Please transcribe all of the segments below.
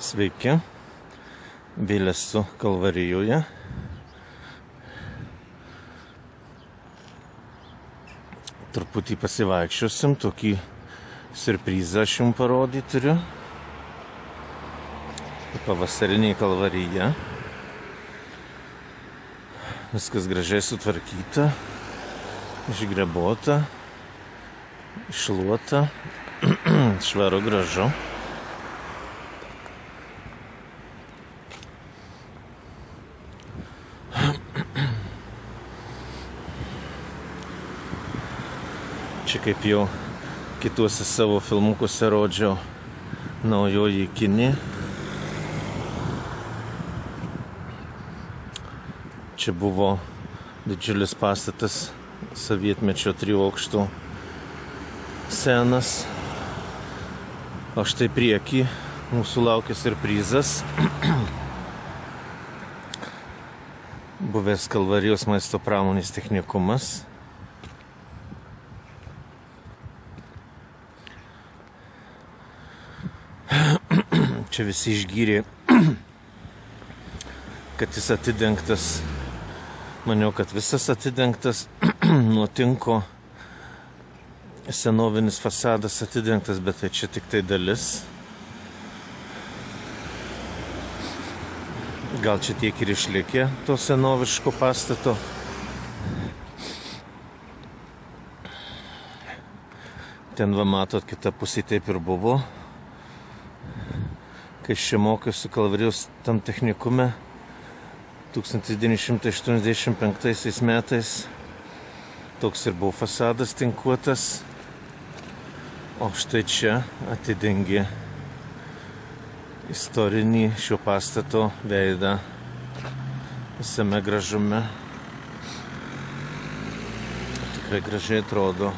Sveiki, vėl esu Kalvarijoje. Truputį pasivaikščiosim, tokį siurprizą aš jums parodyti turiu. Pavasarinė Kalvarija. Viskas gražiai sutvarkyta, išgrebota, iššluota, švaru gražu. Čia kaip jau kituose savo filmukuose rodžiau, naujoji Kinė. Čia buvo didžiulis pastatas, sovietmečio 3 aukštų, senas. O štai prieky mūsų laukia siurprizas. Buvęs Kalvarijos maisto pramonės technikumas. Čia visi išgyrė, kad jis atidengtas. Maniau, kad visas atidengtas, nuo tinko senovinis fasadas atidengtas, bet tai čia tik tai dalis. Gal čia tiek ir išlikė to senoviško pastato. Ten va matot, kita pusė taip ir buvo. Kai aš čia mokiausi Kalvarijos tam technikume 1985 metais, toks ir buvo fasadas tinkuotas, o štai čia atidengė istorinį šio pastato veidą visame gražume. Tikrai gražiai atrodo.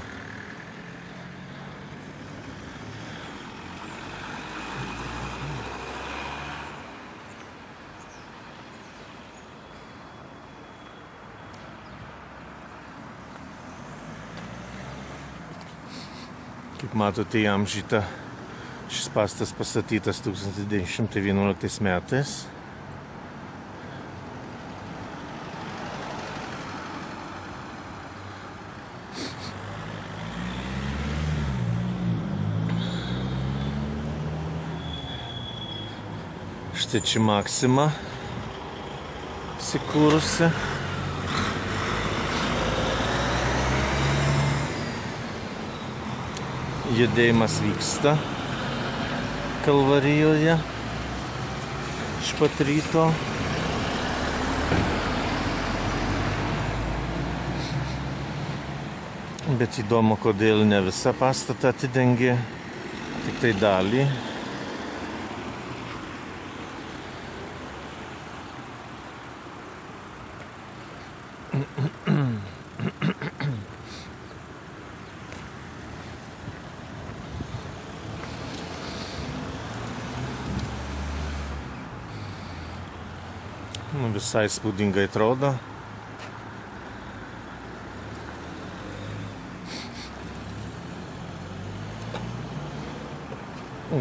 Kaip matote, įamžyta, šis pastatas pastatytas 1911 metais. Štai čia Maxima įsikūrusi. Judėjimas vyksta Kalvarijoje iš pat ryto. Bet įdomu, kodėl ne visą pastatą atidengė, tik tai dalį. Visai spūdingai atrodo.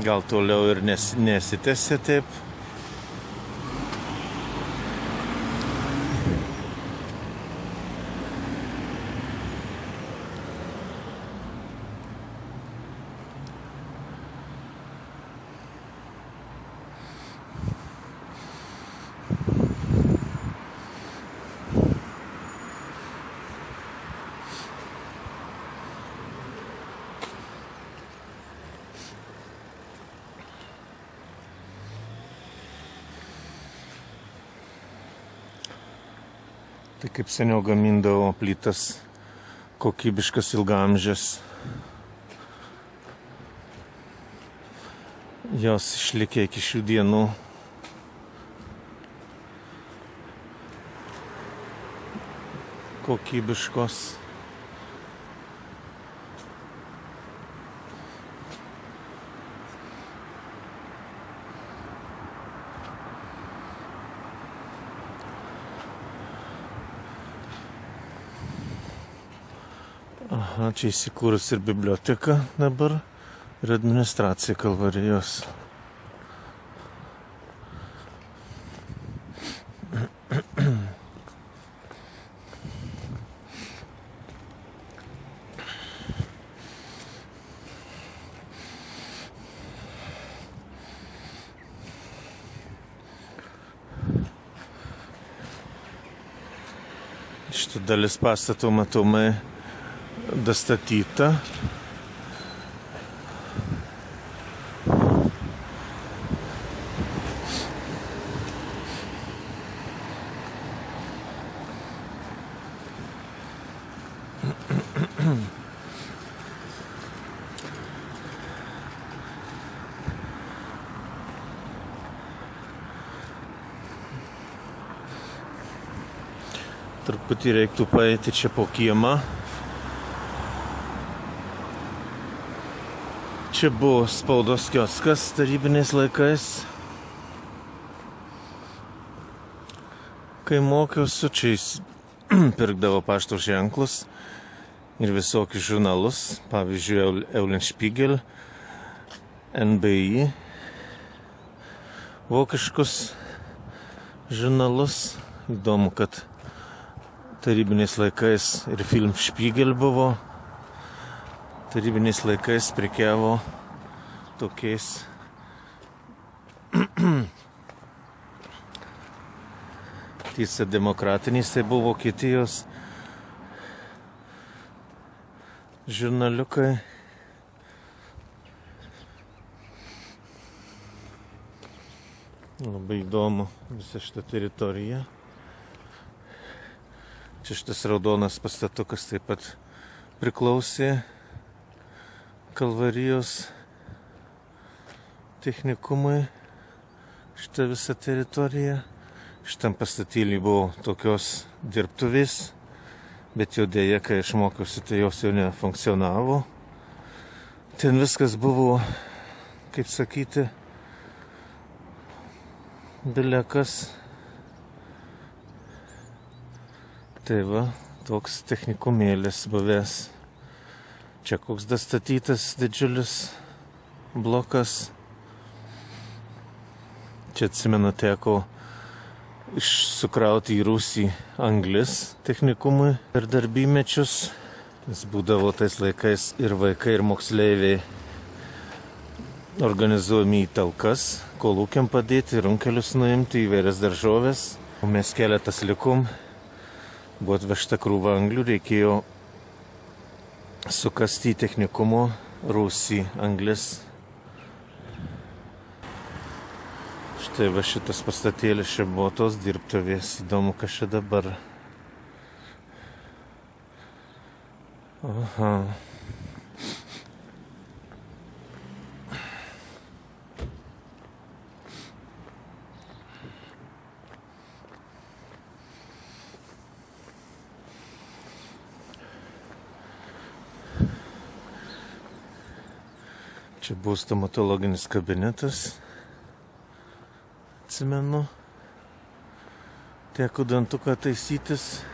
Gal toliau ir nesitęsia taip. Tai kaip seniau gamindavo plytas, kokybiškas ilgaamžės. Jos išlikė iki šių dienų. Kokybiškos. Aha, čia įsikūrus ir biblioteka dabar, ir administracija Kalvarijos. Šita dalis pastato matomai dastatyta. Truputį reiktų paeiti čia po kiemą. Čia buvo spaudos kioskas tarybiniais laikais. Kai mokiausi, čia jis pirkdavo pašto ženklus ir visokius žurnalus, pavyzdžiui, Eulenspiegel, NBI, vokiškus žurnalus. Įdomu, kad tarybiniais laikais ir Filmspiegel buvo. Tarybiniais laikais prekiavo tokiais tiesa demokratiniais, tai buvo Vokietijos žurnaliukai. Labai įdomu visa šita teritorija. Čia šitas raudonas pastatukas taip pat priklausė Kalvarijos technikumui. Šita visa teritorija. Šitam pastatėlį buvo tokios dirbtuvės, bet jau dėja, kai aš mokiausi, tai jos jau nefunkcionavo. Ten viskas buvo, kaip sakyti, belekas. Tai va, toks technikumėlis buvęs. Čia koks dastatytas didžiulis blokas. Čia atsimenu, teko sukrauti į rūsį anglis technikumui per darbymečius. Jis būdavo tais laikais ir vaikai, ir moksleiviai organizuojami į talkas, kolūkiam padėti, runkelius nuimti, įvairias daržovės. O mes keletas likom. Buvo atvežta krūva anglių, reikėjo sukasti į technikumo rūsį anglis. Štai va šitas pastatėlis, čia buvo tos dirbtuvės. Įdomu, kas čia dabar. Aha. Čia buvo stomatologinis kabinetas. Atsimenu. Teko dantuką taisytis.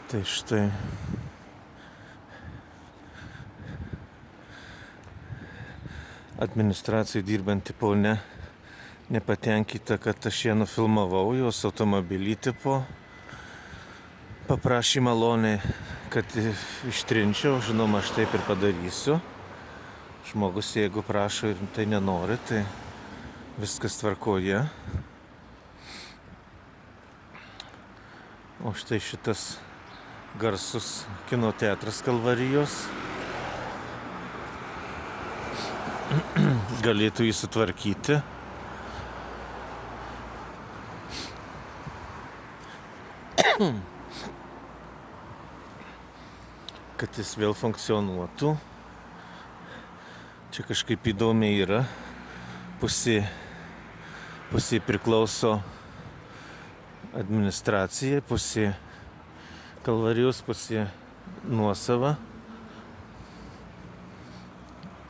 Tai štai. Administracijai dirbanti ponia nepatenkinta, kad aš ją nufilmavau, jos automobilį tipo. Paprašė maloniai, kad ištrinčiau, žinoma, aš taip ir padarysiu. Žmogus, jeigu prašo ir tai nenori, tai viskas tvarkoje. O štai šitas garsus kino teatras Kalvarijos. Galėtų jį sutvarkyti. Kad jis vėl funkcionuotų. Čia kažkaip įdomiai yra. Pusė priklauso administracijai, pusė Kalvarijos, pusė nuosava.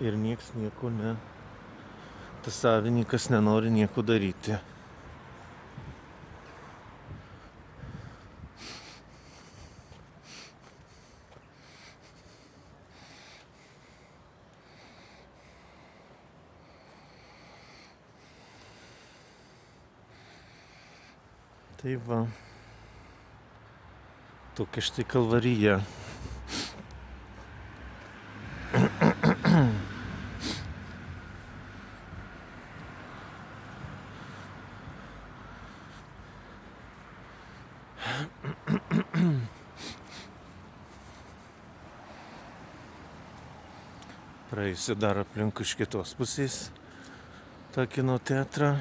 Ir nieks nieko ne. Tas savininkas nenori nieko daryti. Tai va. Tokia štai Kalvarija. Praeisiu dar aplink iš kitos pusės tą kino teatrą.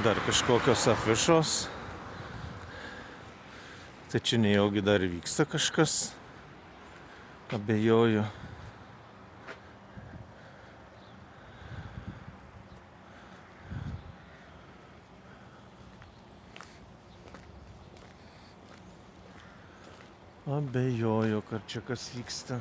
Dar kažkokios afišos. Tai čia nejaugi dar vyksta kažkas. Abejoju. Abejoju, kad čia kas vyksta.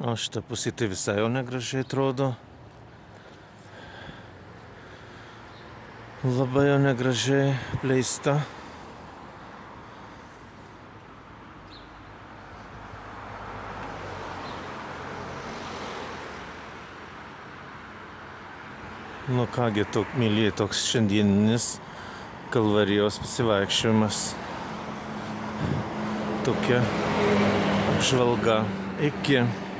O šitą pusę tai visai jau negražiai atrodo. Labai jau negražiai apleista. Nu kągi, mėlyje, toks šiandieninis Kalvarijos pasivaikščiojimas. Tokia apžvalga. Iki.